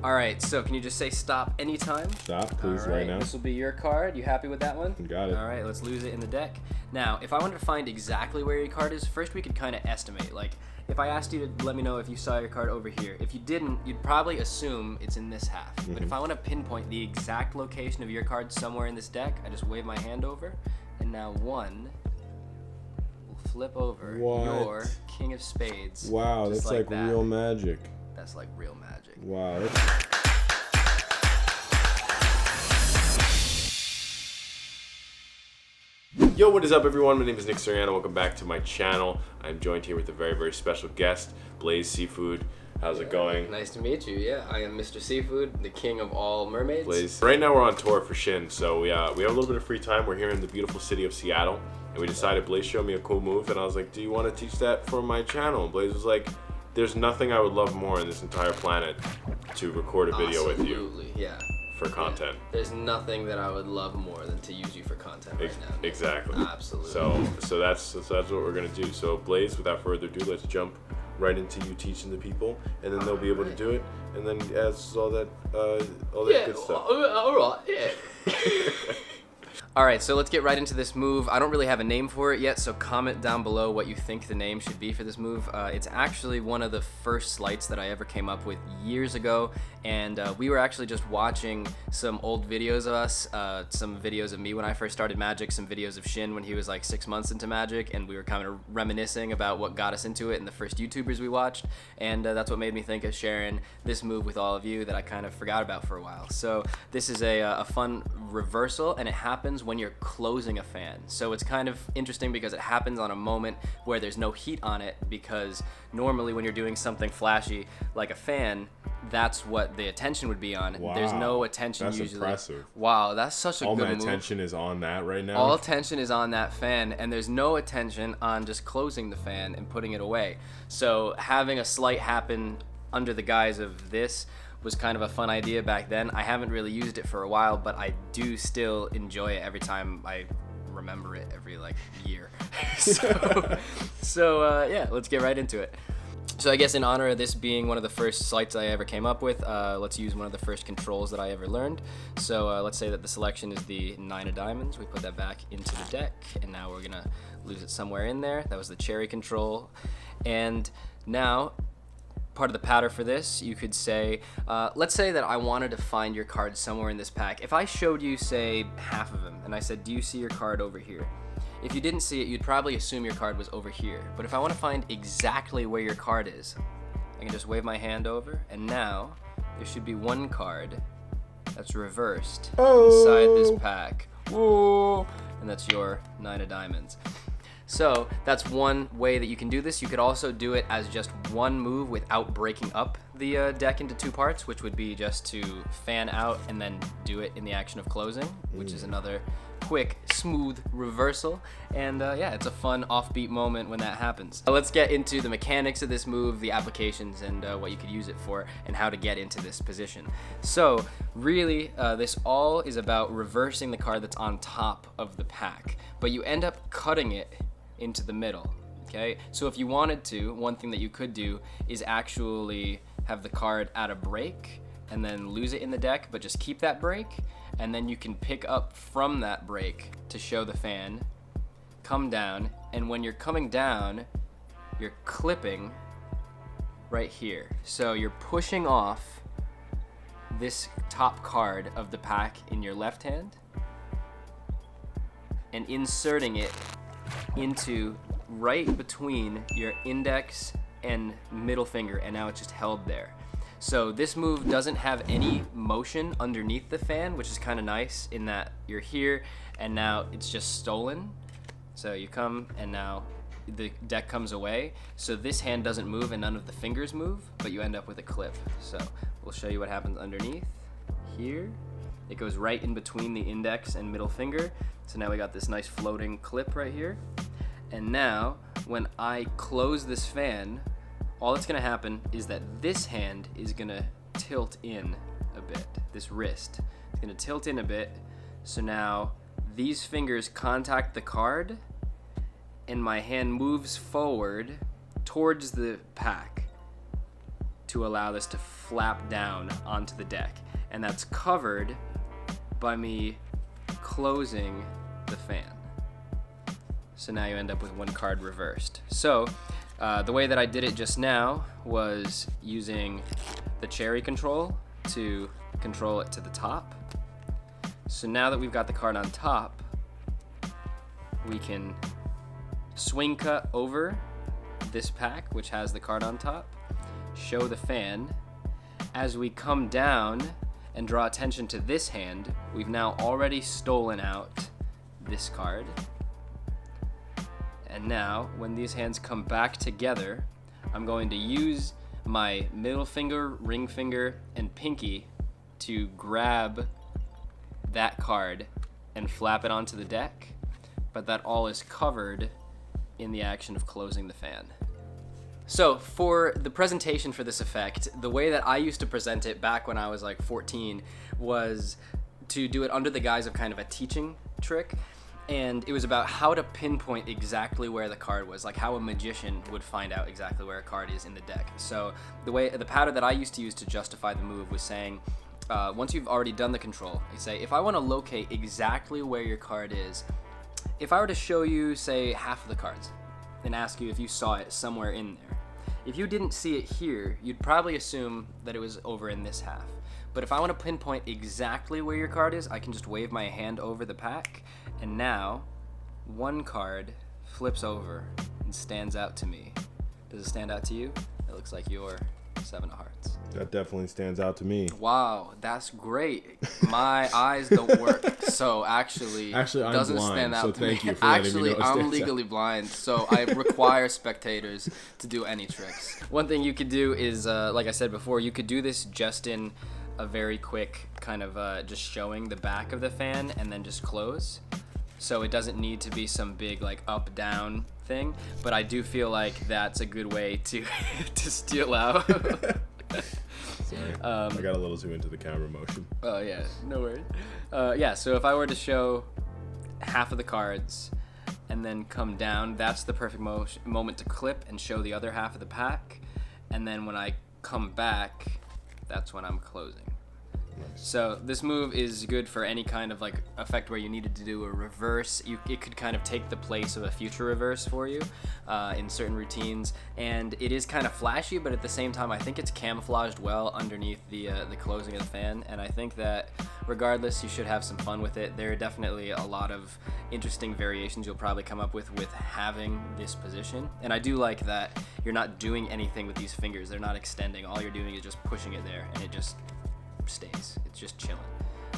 All right, so can you just say stop anytime? Stop, please, All right now. This will be your card. You happy with that one? Got it. All right, let's lose it in the deck. Now, if I wanted to find exactly where your card is, first we could kind of estimate. Like, if I asked you to let me know if you saw your card over here, if you didn't, you'd probably assume it's in this half. But if I want to pinpoint the exact location of your card somewhere in this deck, I just wave my hand over, and now one will flip over your King of Spades. Wow, just that's like that. real magic. That's like real magic. Wow. Yo, what is up, everyone? My name is Nick Suriano. Welcome back to my channel. I'm joined here with a very, very special guest, Blaise Seafood. How's it going? Nice to meet you. Yeah, I am Mr. Seafood, the king of all mermaids. Blaise. Right now we're on tour for Shin, so we have a little bit of free time. We're here in the beautiful city of Seattle, and we decided Blaise showed me a cool move, and I was like, do you want to teach that for my channel? And Blaise was like, there's nothing I would love more on this entire planet to record a video with you. Absolutely, yeah. For content. Yeah. There's nothing that I would love more than to use you for content right now. Exactly. Absolutely. So that's what we're gonna do. So Blaise, without further ado, let's jump right into you teaching the people, and then they'll be able to do it, and then as all that good stuff. All right. Yeah. All right, so let's get right into this move. I don't really have a name for it yet, so comment down below what you think the name should be for this move. It's actually one of the first sleights that I ever came up with years ago, and we were actually just watching some old videos of us, some videos of me when I first started Magic, some videos of Shin when he was like 6 months into Magic, and we were kind of reminiscing about what got us into it and the first YouTubers we watched, and that's what made me think of sharing this move with all of you that I kind of forgot about for a while. So this is a fun reversal, and it happens when you're closing a fan. So it's kind of interesting because it happens on a moment where there's no heat on it, because normally when you're doing something flashy like a fan, that's what the attention would be on. Wow. There's no attention that's usually. Impressive. Wow, that's such a All good my move. attention is on that right now. All attention is on that fan, and there's no attention on just closing the fan and putting it away. So having a sleight happen under the guise of this was kind of a fun idea back then. I haven't really used it for a while, but I do still enjoy it every time I remember it every like year. so yeah, let's get right into it. So I guess in honor of this being one of the first sleights I ever came up with, let's use one of the first controls that I ever learned. So let's say that the selection is the 9 of diamonds. We put that back into the deck, and now we're gonna lose it somewhere in there. That was the cherry control. And now, part of the pattern for this, you could say, let's say that I wanted to find your card somewhere in this pack. If I showed you, say, half of them, and I said, do you see your card over here? If you didn't see it, you'd probably assume your card was over here. But if I want to find exactly where your card is, I can just wave my hand over, and now there should be one card that's reversed inside this pack. Whoa! And that's your 9 of diamonds. So that's one way that you can do this. You could also do it as just one move without breaking up the deck into two parts, which would be just to fan out and then do it in the action of closing, which is another quick, smooth reversal. And yeah, it's a fun offbeat moment when that happens. Let's get into the mechanics of this move, the applications, and what you could use it for, and how to get into this position. So really, this all is about reversing the card that's on top of the pack, but you end up cutting it into the middle. Okay, so if you wanted to, one thing that you could do is actually have the card at a break and then lose it in the deck, but just keep that break, and then you can pick up from that break to show the fan, come down, and when you're coming down, you're clipping right here. So you're pushing off this top card of the pack in your left hand and inserting it into right between your index and middle finger, and now it's just held there. So this move doesn't have any motion underneath the fan, which is kind of nice in that you're here and now it's just stolen. So you come and now the deck comes away. So this hand doesn't move and none of the fingers move, but you end up with a clip. So we'll show you what happens underneath here. It goes right in between the index and middle finger. So now we got this nice floating clip right here. And now, when I close this fan, all that's gonna happen is that this hand is gonna tilt in a bit. This wrist is gonna tilt in a bit. So now these fingers contact the card and my hand moves forward towards the pack to allow this to flap down onto the deck. And that's covered by me closing the fan. So now you end up with one card reversed. So the way that I did it just now was using the cherry control to control it to the top. So now that we've got the card on top, we can swing cut over this pack, which has the card on top, show the fan. As we come down and draw attention to this hand, we've now already stolen out this card. And now, when these hands come back together, I'm going to use my middle finger, ring finger, and pinky to grab that card and flap it onto the deck, but that all is covered in the action of closing the fan. So for the presentation for this effect, the way that I used to present it back when I was like 14 was to do it under the guise of kind of a teaching trick. And it was about how to pinpoint exactly where the card was, like how a magician would find out exactly where a card is in the deck. So the pattern that I used to use to justify the move was saying, once you've already done the control, you say, if I want to locate exactly where your card is, if I were to show you, say, half of the cards and ask you if you saw it somewhere in there, if you didn't see it here, you'd probably assume that it was over in this half. But if I want to pinpoint exactly where your card is, I can just wave my hand over the pack, and now one card flips over and stands out to me. Does it stand out to you? It looks like your 7 of hearts. That definitely stands out to me. Wow, that's great. My eyes don't work, so actually I'm doesn't blind, stand out so to me. thank you for letting me Actually, know it I'm stands legally blind, so I require spectators to do any tricks. One thing you could do is, like I said before, you could do this just in a very quick kind of just showing the back of the fan and then just close. So it doesn't need to be some big like up down thing, but I do feel like that's a good way to to steal out. Sorry, I got a little too into the camera motion. Oh yeah, no worries. Yeah, so if I were to show half of the cards and then come down, that's the perfect moment to clip and show the other half of the pack. And then when I come back, that's when I'm closing. So this move is good for any kind of like effect where you needed to do a reverse. It could kind of take the place of a future reverse for you in certain routines, and it is kind of flashy, but at the same time I think it's camouflaged well underneath the closing of the fan, and I think that regardless you should have some fun with it. There are definitely a lot of interesting variations you'll probably come up with having this position, and I do like that you're not doing anything with these fingers. They're not extending. All you're doing is just pushing it there, and it just stays. It's just chilling.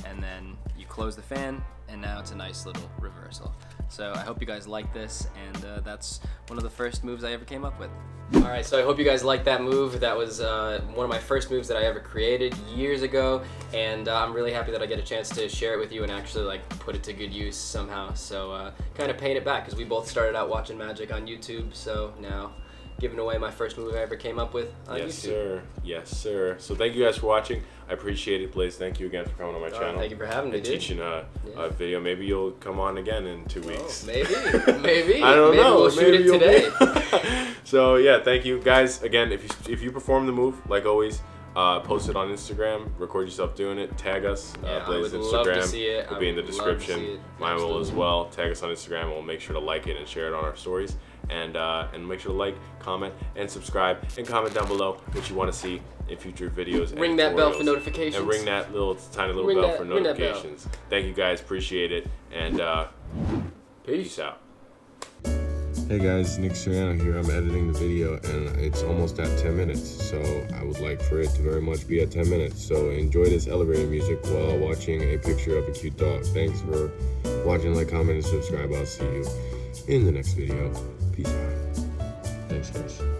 And then you close the fan, and now it's a nice little reversal. So I hope you guys like this, and that's one of the first moves I ever came up with. Alright, so I hope you guys like that move. That was one of my first moves that I ever created years ago, and I'm really happy that I get a chance to share it with you and actually like put it to good use somehow. So kind of paying it back, because we both started out watching magic on YouTube, so now giving away my first move I ever came up with on YouTube. Sir. Yes, sir. So thank you guys for watching. I appreciate it, Blaise. Thank you again for coming on my channel. Thank you for having me, and dude. teaching a video. Maybe you'll come on again in 2 weeks. Maybe. I don't know. We'll shoot it today. So yeah, thank you guys again. If you perform the move, like always, post it on Instagram. Record yourself doing it. Tag us. Blaise Instagram love to see it. will be in the description. Mine will as well. Tag us on Instagram. We'll make sure to like it and share it on our stories. And make sure to like, comment, and subscribe, and comment down below what you want to see in future videos. Ring that bell for notifications. And ring that tiny little bell for notifications. Thank you guys, appreciate it, and peace out. Hey guys, Nick Suriano here. I'm editing the video, and it's almost at 10 minutes, so I would like for it to very much be at 10 minutes. So enjoy this elevator music while watching a picture of a cute dog. Thanks for watching, like, comment, and subscribe. I'll see you in the next video. Peace out. Thanks, guys.